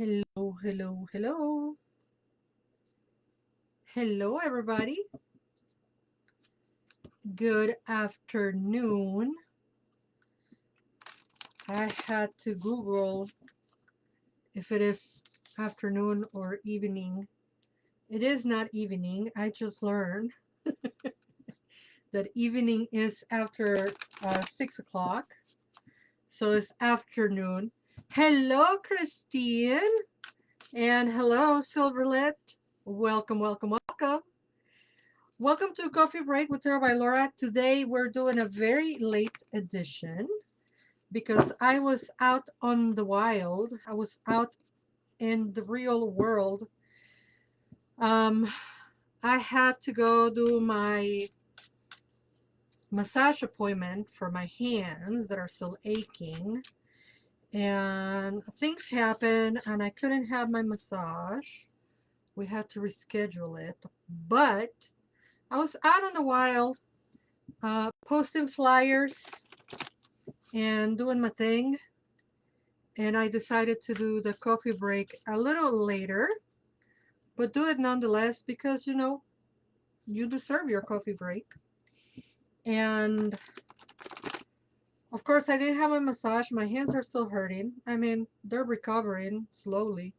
Hello, hello, hello. Hello, everybody. Good afternoon. I had to Google if it is afternoon or evening. It is not evening. I just learned that evening is after 6 o'clock. So it's afternoon. Hello, Christine. And hello, Silverlet. Welcome, welcome, welcome. Welcome to Coffee Break with Tarot by Laura. Today we're doing a very late edition because I was out on the wild. I was out in the real world. Um, I had to go do my massage appointment for my hands that are still aching. And things happened and I couldn't have my massage. We had to reschedule it. But I was out on the wild posting flyers and doing my thing, and I decided to do the coffee break a little later, but do it nonetheless because you deserve your coffee break. And of course I didn't have a massage. My hands are still hurting. I mean, they're recovering slowly.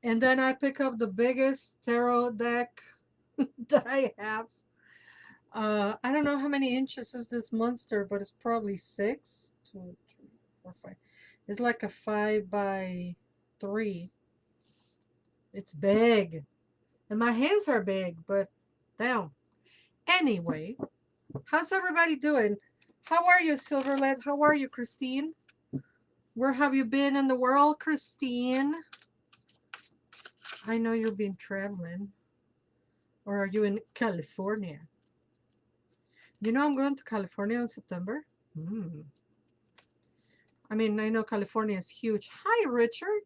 And then I pick up the biggest tarot deck that I have. I don't know how many inches is this monster, but it's probably 6, 2, 3, 4, 5. It's like a 5 by 3. It's big. And my hands are big, but damn. Anyway, how's everybody doing? How are you, Silverlet? How are you, Christine? Where have you been in the world, Christine? I know you've been traveling. Or are you in California? You know I'm going to California in September? I mean, I know California is huge. Hi, Richard.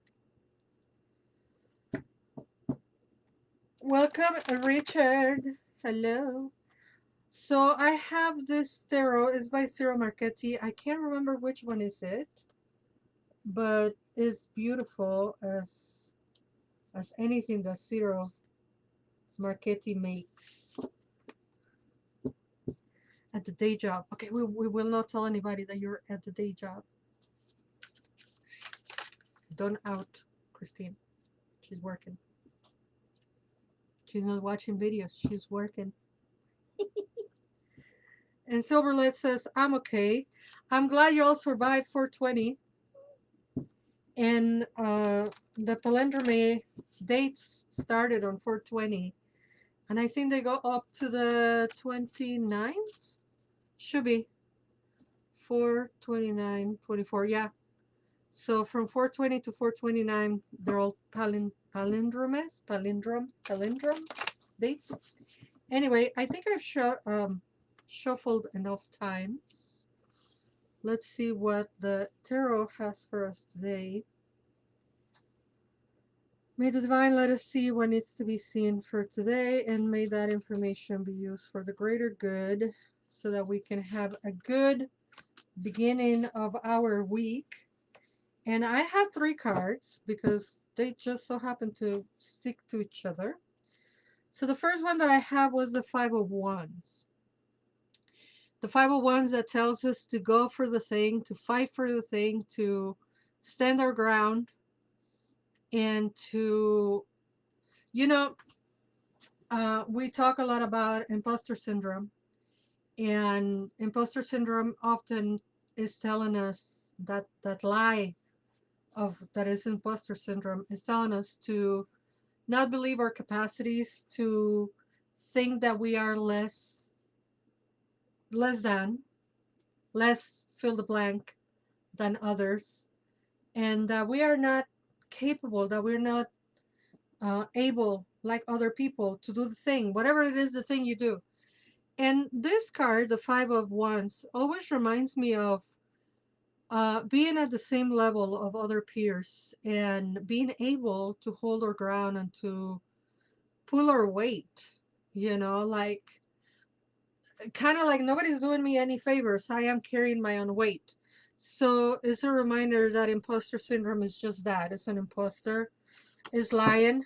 Welcome, Richard. Hello. So I have this tarot. It's by Ciro Marchetti. I can't remember which one is it, but it's beautiful as anything that Ciro Marchetti makes at the day job. Okay, we will not tell anybody that you're at the day job. Don't out Christine. She's working. She's not watching videos. She's working. And Silverlet says, I'm okay. I'm glad you all survived 420. And the palindrome dates started on 420. And I think they go up to the 29th. Should be 429, 24. Yeah. So from 420 to 429, they're all palindromes, palindrome dates. Anyway, I think I've shuffled enough times. Let's see what the tarot has for us today. May the divine let us see what needs to be seen for today, and may that information be used for the greater good so that we can have a good beginning of our week. And I have 3 cards because they just so happen to stick to each other. So the first one that I have was the 5 of Wands. The 5 of Wands that tells us to go for the thing, to fight for the thing, to stand our ground, and to, we talk a lot about imposter syndrome. And imposter syndrome often is telling us that lie of that is imposter syndrome is telling us to not believe our capacities, to think that we are less than, less fill the blank than others, and that we are not capable, that we're not able like other people to do the thing, whatever it is, the thing you do. And this card, the 5 of Wands, always reminds me of being at the same level of other peers and being able to hold our ground and to pull our weight, like kind of like nobody's doing me any favors. I am carrying my own weight. So it's a reminder that imposter syndrome is just that. It's an imposter. is lying.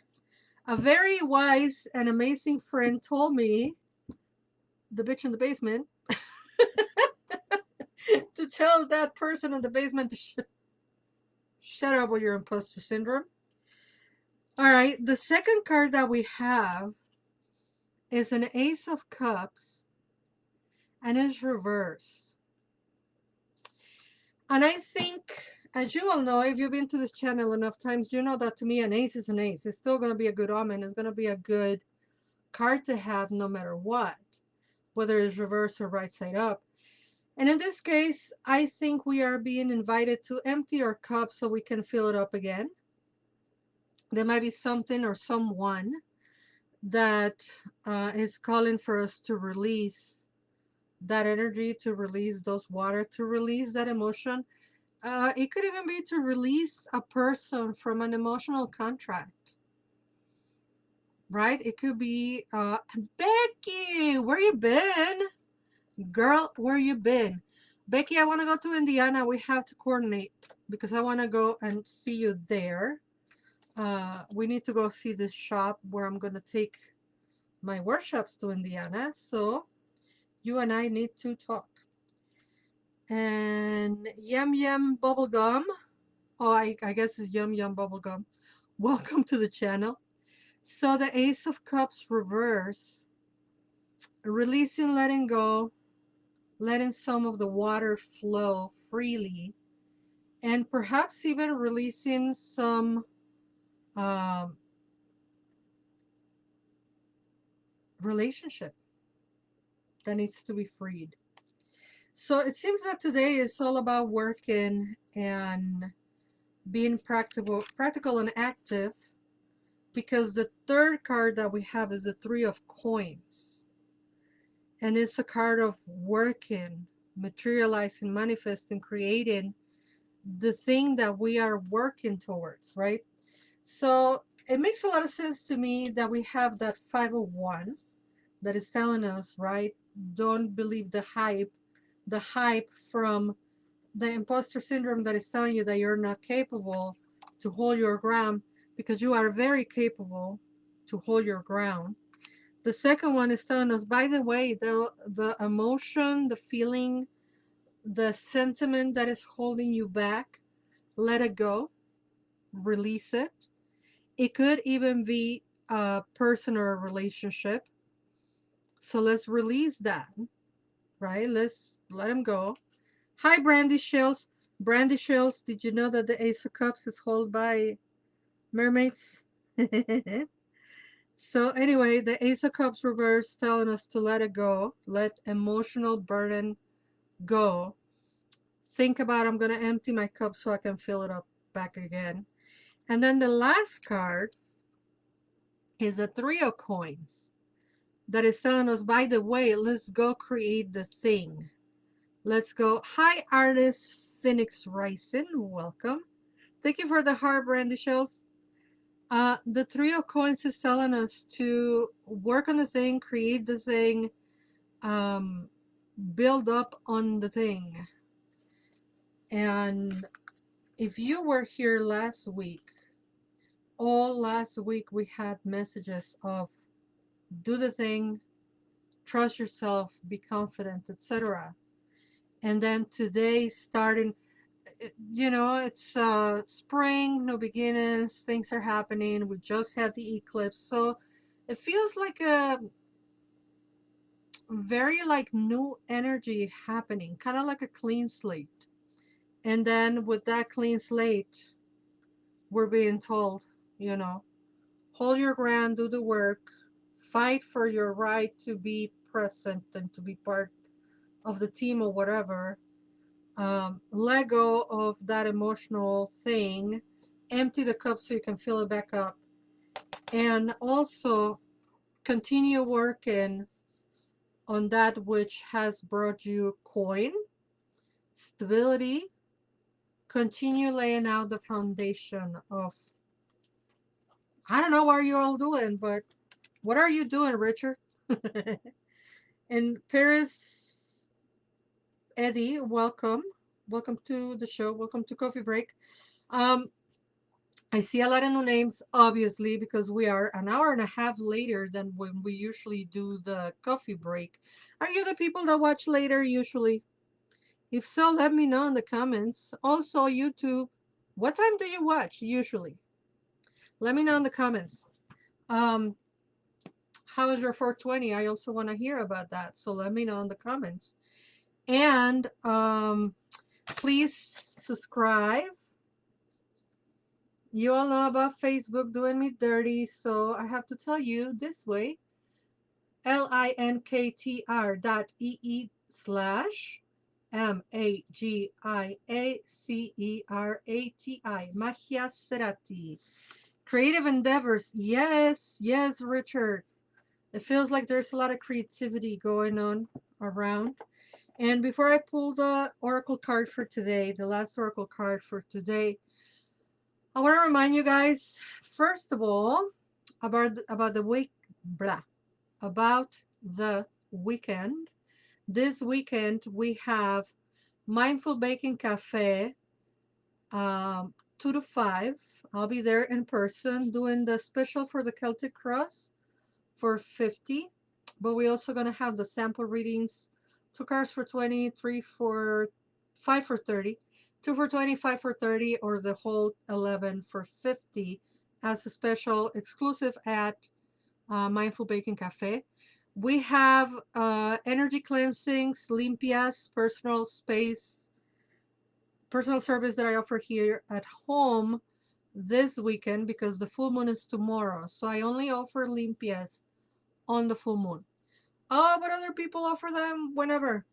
A very wise and amazing friend told me, the bitch in the basement, to tell that person in the basement to shut up with your imposter syndrome. All right, the second card that we have is an Ace of Cups, and it's reverse. And I think, as you all know, if you've been to this channel enough times, you know that to me an ace is an ace. It's still going to be a good omen. It's going to be a good card to have no matter what, whether it's reverse or right side up. And in this case, I think we are being invited to empty our cup so we can fill it up again. There might be something or someone that is calling for us to release that energy, to release those water, to release that emotion. It could even be to release a person from an emotional contract, right? It could be, Becky, where you been? Girl, where you been? Becky, I want to go to Indiana. We have to coordinate because I want to go and see you there. We need to go see this shop where I'm going to take my workshops to Indiana. So you and I need to talk. And Yum Yum Bubblegum. Oh, I guess it's Yum Yum Bubblegum. Welcome to the channel. So the Ace of Cups reverse, releasing, letting go, letting some of the water flow freely, and perhaps even releasing some um, relationship that needs to be freed. So it seems that today is all about working and being practical and active, because the third card that we have is the Three of Coins. And it's a card of working, materializing, manifesting, creating the thing that we are working towards, right? So it makes a lot of sense to me that we have that Five of Wands that is telling us, right? Don't believe the hype from the imposter syndrome that is telling you that you're not capable to hold your ground, because you are very capable to hold your ground. The second one is telling us, by the way, the emotion, the feeling, the sentiment that is holding you back, let it go, release it. It could even be a person or a relationship. So let's release that, right? Let's let them go. Hi, Brandy Shells. Brandy Shells, did you know that the Ace of Cups is held by mermaids? So anyway, the Ace of Cups reverse telling us to let it go, let emotional burden go. Think about, I'm going to empty my cup so I can fill it up back again. And then the last card is a Three of Coins that is telling us, by the way, let's go create the thing. Let's go. Hi, artist Phoenix Rising. Welcome. Thank you for the heart, Brandy Shells. The Three of Coins is telling us to work on the thing, create the thing, build up on the thing. And if you were here last week, all last week we had messages of do the thing, trust yourself, be confident, etc. And then today starting, it's spring, no beginnings, things are happening. We just had the eclipse, so it feels like a very like new energy happening, kind of like a clean slate. And then with that clean slate, we're being told, you know, hold your ground, do the work, fight for your right to be present and to be part of the team or whatever. Let go of that emotional thing, empty the cup so you can fill it back up, and also continue working on that which has brought you coin, stability. Continue laying out the foundation of, I don't know what you're all doing, but what are you doing, Richard? And Paris Eddie, welcome. Welcome to the show. Welcome to Coffee Break. Um, I see a lot of new names, obviously, because we are an hour and a half later than when we usually do the coffee break. Are you the people that watch later usually? If so, let me know in the comments. Also, YouTube, what time do you watch usually? Let me know in the comments. Um, how is your 420? I also want to hear about that. So let me know in the comments. And please subscribe. You all know about Facebook doing me dirty, so I have to tell you this way. linktr.ee/MAGIACERATI. Magia Cerati. Creative endeavors. Yes, yes, Richard. It feels like there's a lot of creativity going on around. And before I pull the oracle card for today, the last oracle card for today, I want to remind you guys, first of all, about the week, blah, about the weekend. This weekend we have Mindful Baking Cafe, 2 to 5. I'll be there in person doing the special for the Celtic Cross for 50. But we're also going to have the sample readings, 2 cards for 20, 3 for 5 for 30, 2 for 20, 5 for 30, or the whole 11 for 50 as a special exclusive at Mindful Baking Cafe. We have energy cleansings, limpias, personal space, personal service that I offer here at home this weekend because the full moon is tomorrow. So I only offer limpias on the full moon. Oh, but other people offer them whenever.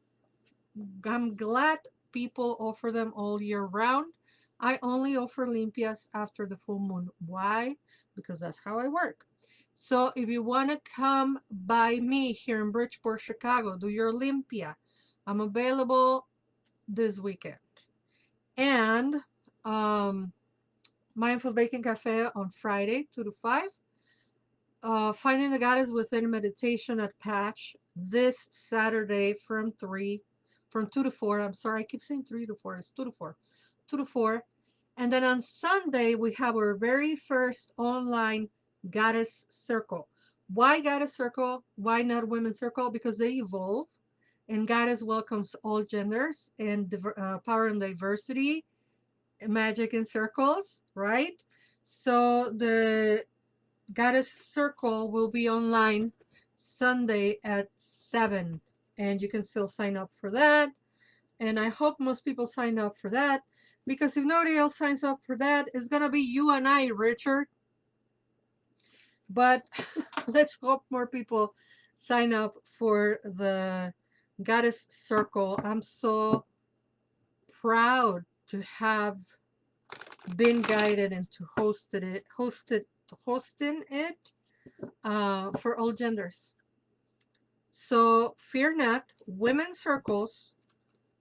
I'm glad people offer them all year round. I only offer limpias after the full moon. Why? Because that's how I work. So if you want to come by me here in Bridgeport, Chicago, do your limpia. I'm available this weekend. And Mindful Baking Cafe on Friday, 2 to 5. Finding the Goddess Within meditation at PACH this Saturday from 2 to 4. I'm sorry, I keep saying 3 to 4. It's 2 to 4. 2 to 4. And then on Sunday, we have our very first online Goddess Circle. Why Goddess Circle? Why not Women's Circle? Because they evolve, and Goddess welcomes all genders and power and diversity, magic in circles, right? So the Goddess Circle will be online Sunday at 7, and you can still sign up for that. And I hope most people sign up for that, because if nobody else signs up for that, it's gonna be you and I, Richard. But let's hope more people sign up for the Goddess Circle. I'm so proud to have been guided and to hosting it for all genders. So fear not, women's circles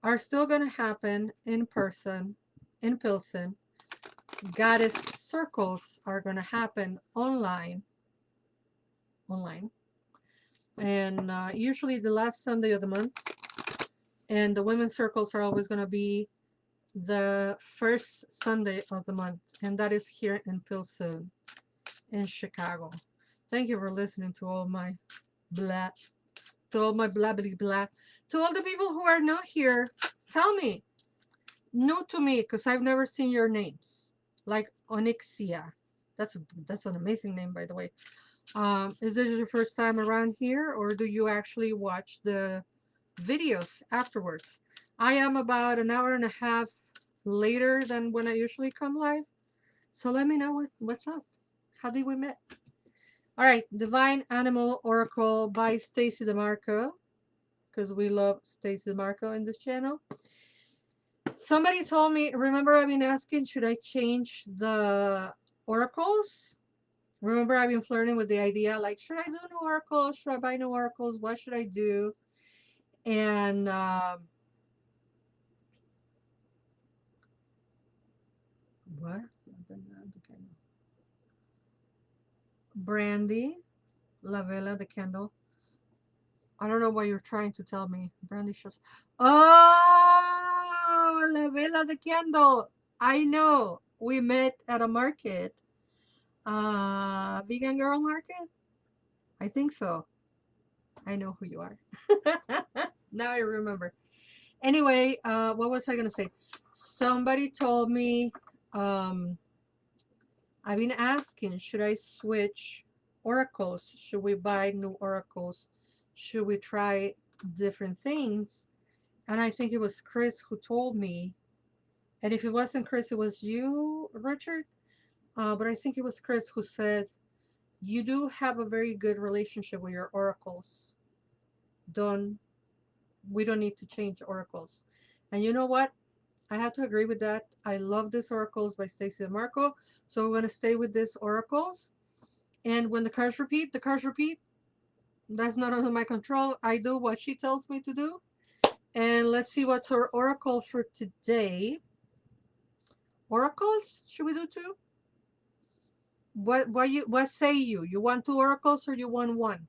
are still going to happen in person in Pilsen. Goddess circles are going to happen online, and usually the last Sunday of the month. And the women's circles are always going to be the first Sunday of the month, and that is here in Pilsen, in Chicago. Thank you for listening to all my blah, to all my blah blah blah. To all the people who are new here, tell me, new to me, because I've never seen your names, like Onyxia. That's an amazing name, by the way. Is this your first time around here, or do you actually watch the videos afterwards? I am about an hour and a half later than when I usually come live, so let me know what's up. How did we met? All right, Divine Animal Oracle by Stacy DeMarco, because we love Stacy DeMarco in this channel. Somebody told me, remember I've been asking, should I change the oracles? Remember I've been flirting with the idea, like, should I do new oracles? Should I buy new oracles? What should I do? And what? Brandy, La Vela, the candle. I don't know what you're trying to tell me. Brandy shows. Oh, La Vela, the candle. I know. We met at a market, vegan girl market. I think so. I know who you are. Now I remember. Anyway, what was I gonna say? Somebody told me, um, I've been asking, should I switch oracles? Should we buy new oracles? Should we try different things? And I think it was Chris who told me. And if it wasn't Chris, it was you, Richard. But I think it was Chris who said, you do have a very good relationship with your oracles. Don't We don't need to change oracles. And you know what? I have to agree with that. I love these oracles by Stacy DeMarco. So we're going to stay with these oracles. And when the cards repeat, the cards repeat. That's not under my control. I do what she tells me to do. And let's see what's our oracle for today. Oracles? Should we do two? What say you? You want two oracles or you want one?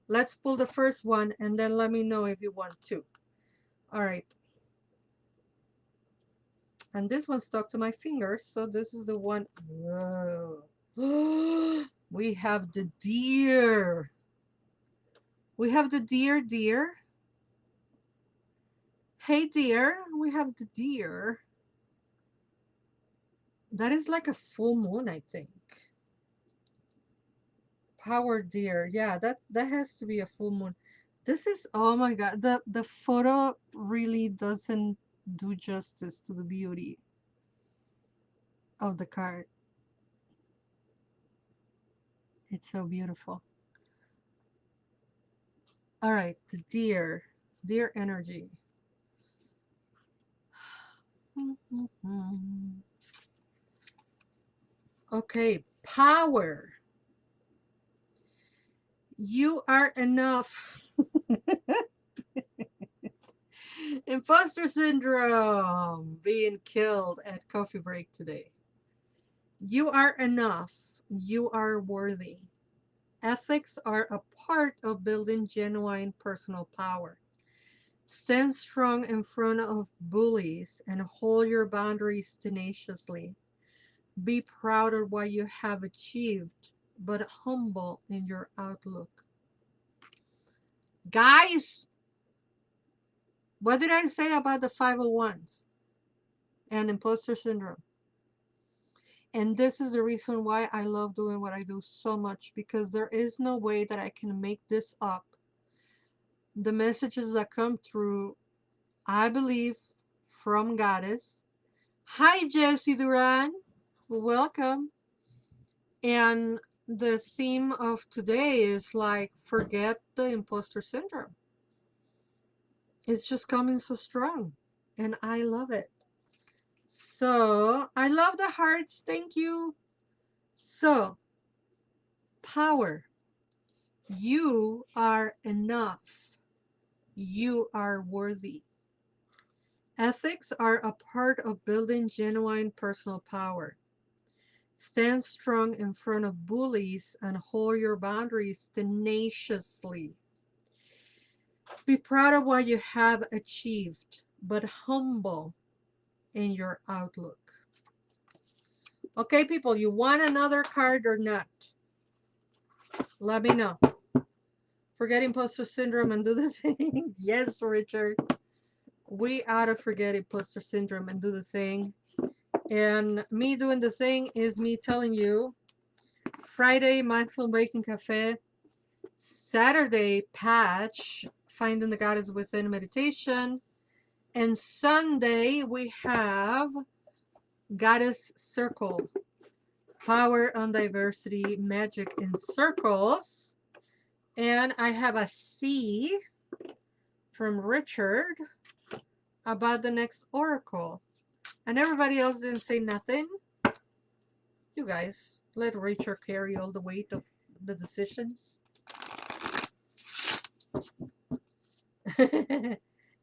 Let's pull the first one and then let me know if you want two. All right. And this one stuck to my fingers, so this is the one. Whoa. We have the deer. We have the deer. Hey dear, we have the deer. That is like a full moon, I think. Power deer. Yeah, that has to be a full moon. This is, oh my god, the photo really doesn't do justice to the beauty of the card. It's so beautiful. All right, the deer energy. Okay, power. You are enough. Imposter syndrome being killed at coffee break today. You are enough. You are worthy. Ethics are a part of building genuine personal power. Stand strong in front of bullies and hold your boundaries tenaciously. Be proud of what you have achieved, but humble in your outlook. Guys, what did I say about the 501s and imposter syndrome? And this is the reason why I love doing what I do so much, because there is no way that I can make this up. The messages that come through, I believe, from Goddess. Hi, Jessie Duran. Welcome. And the theme of today is like, forget the imposter syndrome. It's just coming so strong. And I love it. So, I love the hearts. Thank you. So, power. You are enough. You are worthy. Ethics are a part of building genuine personal power. Stand strong in front of bullies and hold your boundaries tenaciously. Be proud of what you have achieved, but humble in your outlook. Okay, people, you want another card or not? Let me know. Forget imposter syndrome and do the thing. Yes, Richard. We ought to forget imposter syndrome and do the thing. And me doing the thing is me telling you, Friday, Mindful Baking Cafe. Saturday, Patch, Finding the Goddess Within Meditation. And Sunday, we have Goddess Circle. Power on Diversity, Magic in Circles. And I have a C from Richard about the next oracle. And everybody else didn't say nothing. You guys, let Richard carry all the weight of the decisions.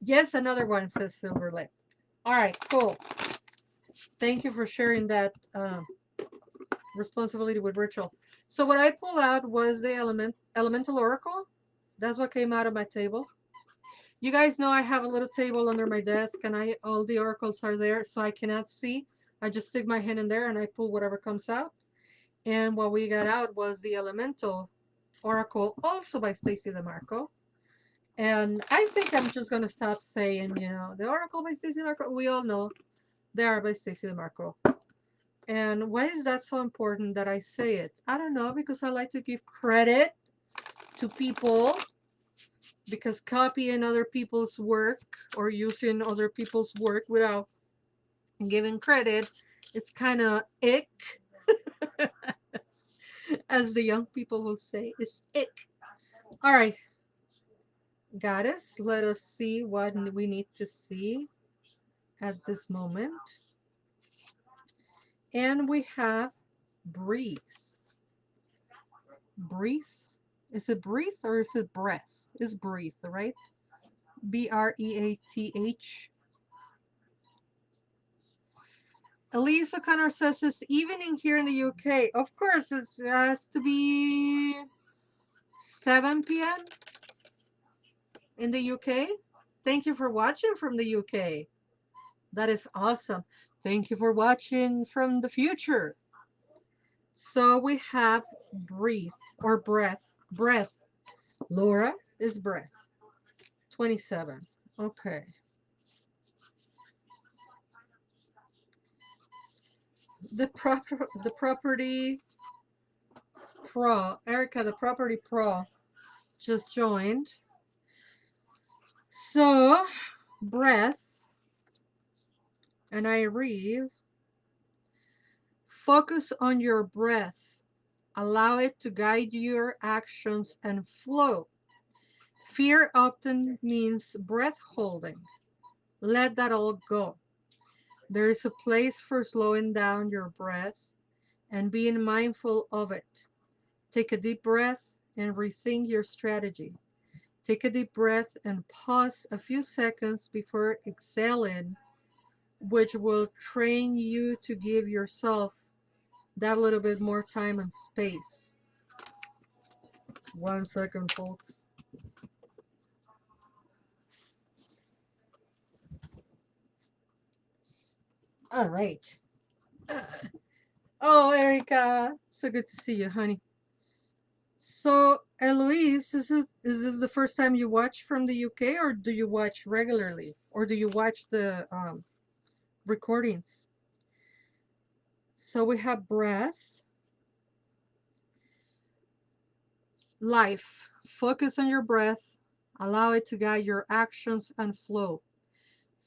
Yes, another one, says Silverlit. All right, cool. Thank you for sharing that responsibility with Rachel. So what I pulled out was the elemental oracle. That's what came out of my table. You guys know I have a little table under my desk, and all the oracles are there, so I cannot see. I just stick my hand in there and I pull whatever comes out. And what we got out was the Elemental Oracle, also by Stacy DeMarco. And I think I'm just gonna stop saying, the Oracle by Stacy DeMarco. We all know they are by Stacy DeMarco. And why is that so important that I say it? I don't know, because I like to give credit to people, because copying other people's work or using other people's work without giving credit is kind of ick, as the young people will say. It's ick. All right, goddess, let us see what we need to see at this moment. And we have breathe. Breathe. Is it breathe or is it breath? It's breathe, right? Breath. Elise O'Connor says it's evening here in the UK. Of course, it has to be 7 p.m. in the UK. Thank you for watching from the UK. That is awesome. Thank you for watching from the future. So we have breathe or breath. Breath. Laura is breath. 27. Okay. The property pro. Erica, the property pro, just joined. So breath, and I read, focus on your breath. Allow it to guide your actions and flow. Fear often means breath holding. Let that all go. There is a place for slowing down your breath and being mindful of it. Take a deep breath and rethink your strategy. Take a deep breath and pause a few seconds before exhaling, which will train you to give yourself that little bit more time and space. 1 second, folks. All right. Oh, Erica, so good to see you, honey. So, Eloise, is this the first time you watch from the UK, or do you watch regularly, or do you watch the recordings? So we have breath, life. Focus on your breath. Allow it to guide your actions and flow.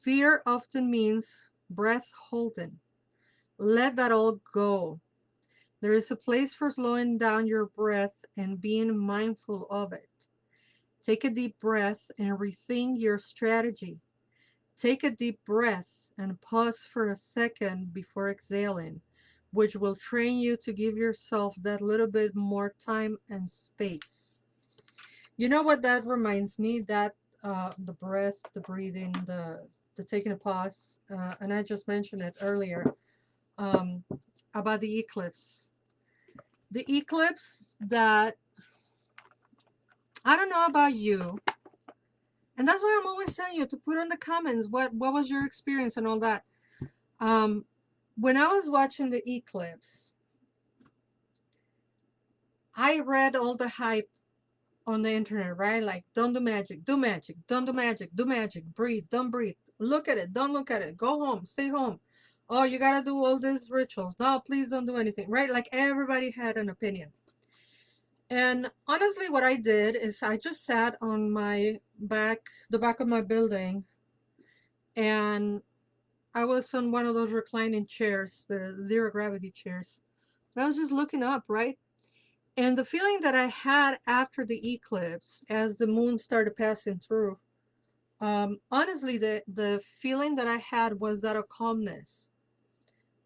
Fear often means breath holding. Let that all go. There is a place for slowing down your breath and being mindful of it. Take a deep breath and rethink your strategy. Take a deep breath and pause for a second before exhaling, which will train you to give yourself that little bit more time and space. You know what that reminds me? That the breath, the breathing, the taking a pause, and I just mentioned it earlier, um, about the eclipse. The eclipse that, I don't know about you, and that's why I'm always telling you to put in the comments what was your experience and all that. Um, when I was watching the eclipse, I read all the hype on the internet, right? Like, don't do magic, do magic, don't do magic, do magic, breathe, don't breathe, look at it, don't look at it, go home, stay home. Oh, you gotta do all these rituals. No, please don't do anything, right? Like, everybody had an opinion. And honestly, what I did is I just sat on the back of my building, and I was on one of those reclining chairs, the zero gravity chairs. And I was just looking up, right? And the feeling that I had after the eclipse, as the moon started passing through, honestly, the feeling that I had was that of calmness.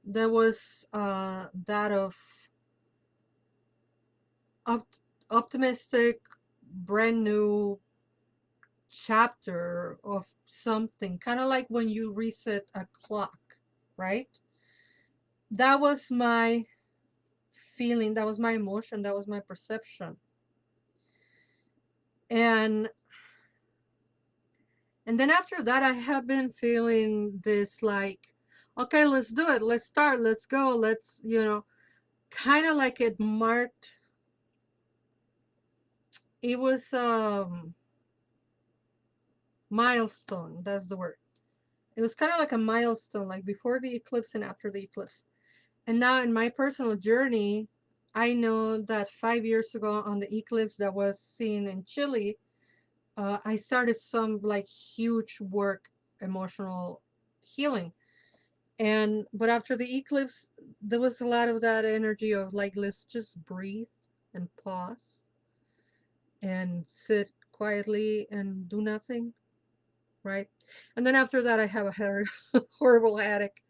There was that of opt optimistic, brand new chapter of something, kind of like when you reset a clock, right? That was my feeling, that was my emotion, that was my perception. And then after that, I have been feeling this, like, Okay, let's do it. Let's start. Let's go. Let's, kind of like it marked, it was milestone. That's the word. It was kind of like a milestone, like before the eclipse and after the eclipse. And now in my personal journey, I know that 5 years ago on the eclipse that was seen in Chile, I started some like huge work, emotional healing. And but after the eclipse, there was a lot of that energy of like, let's just breathe and pause and sit quietly and do nothing, right? And then after that, I have a horrible headache.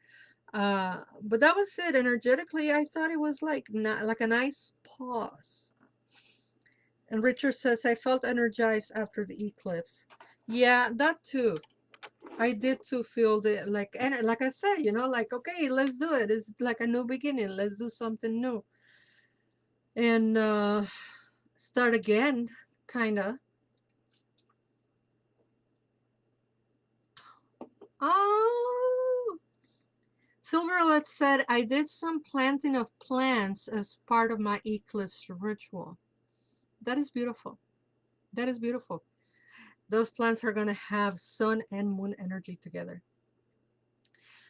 But that was it. Energetically, I thought it was like not, like a nice pause. And Richard says, I felt energized after the eclipse. Yeah, that too. I did too feel the like, and like I said, like, okay, let's do it. It's like a new beginning. Let's do something new and start again, kinda. Oh, Silverlet said, I did some planting of plants as part of my eclipse ritual. That is beautiful. That is beautiful. Those plants are going to have sun and moon energy together.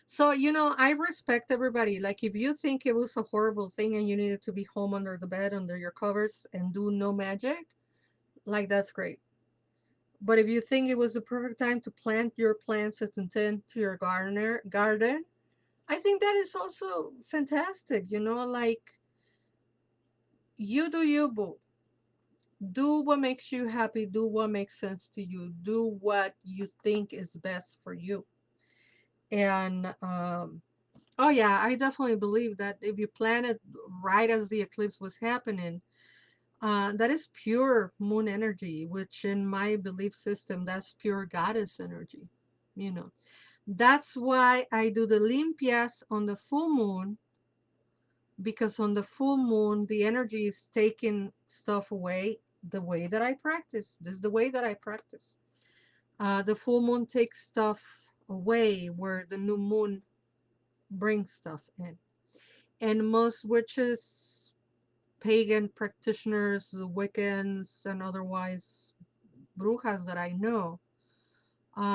So, I respect everybody. Like, if you think it was a horrible thing and you needed to be home under the bed, under your covers, and do no magic, like, that's great. But if you think it was the perfect time to plant your plants and tend to your garden, I think that is also fantastic. Like, you do you, boo. Do what makes you happy. Do what makes sense to you. Do what you think is best for you. And oh yeah, I definitely believe that if you plan it right as the eclipse was happening, that is pure moon energy, which in my belief system, that's pure goddess energy. You know, that's why I do the limpias on the full moon, because on the full moon, the energy is taking stuff away the way that I practice. This is the way that I practice. The full moon takes stuff away where the new moon brings stuff in. And most witches, pagan practitioners, the Wiccans, and otherwise brujas that I know,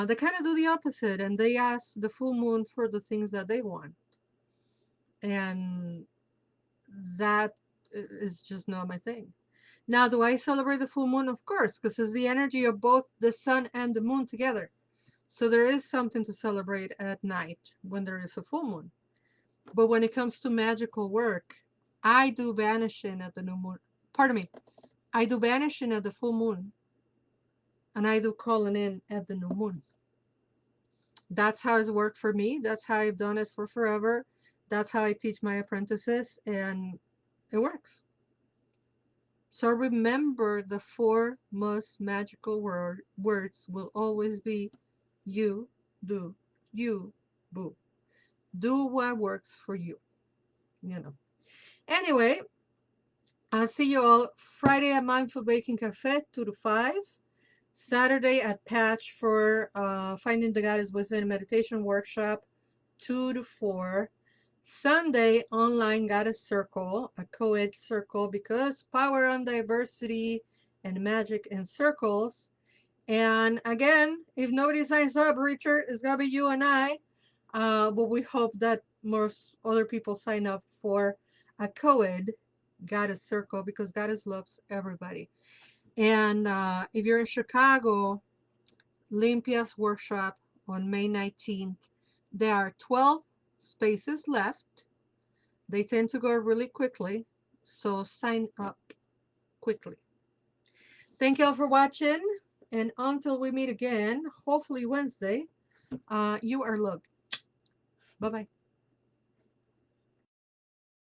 they kind of do the opposite and they ask the full moon for the things that they want. And that is just not my thing. Now, do I celebrate the full moon? Of course, because it's the energy of both the sun and the moon together. So there is something to celebrate at night when there is a full moon. But when it comes to magical work, I do banishing at the new moon. Pardon me. I do banishing at the full moon, and I do calling in at the new moon. That's how it's worked for me. That's how I've done it for forever. That's how I teach my apprentices, and it works. So remember, the four most magical words will always be you, do, you, boo. Do what works for you, you know. Anyway, I'll see you all Friday at Mindful Baking Cafe, 2 to 5. Saturday at Patch for Finding the Goddess Within Meditation Workshop, 2 to 4. Sunday, online Goddess Circle, a co-ed circle, because power on diversity and magic in circles. And again, if nobody signs up, Richard, it's going to be you and I. But we hope that most other people sign up for a co-ed Goddess Circle, because Goddess loves everybody. And if you're in Chicago, Limpia's workshop on May 19th, there are 12 spaces left. They tend to go really quickly, so sign up quickly. Thank you all for watching, and until we meet again, hopefully Wednesday, you are loved. Bye-bye.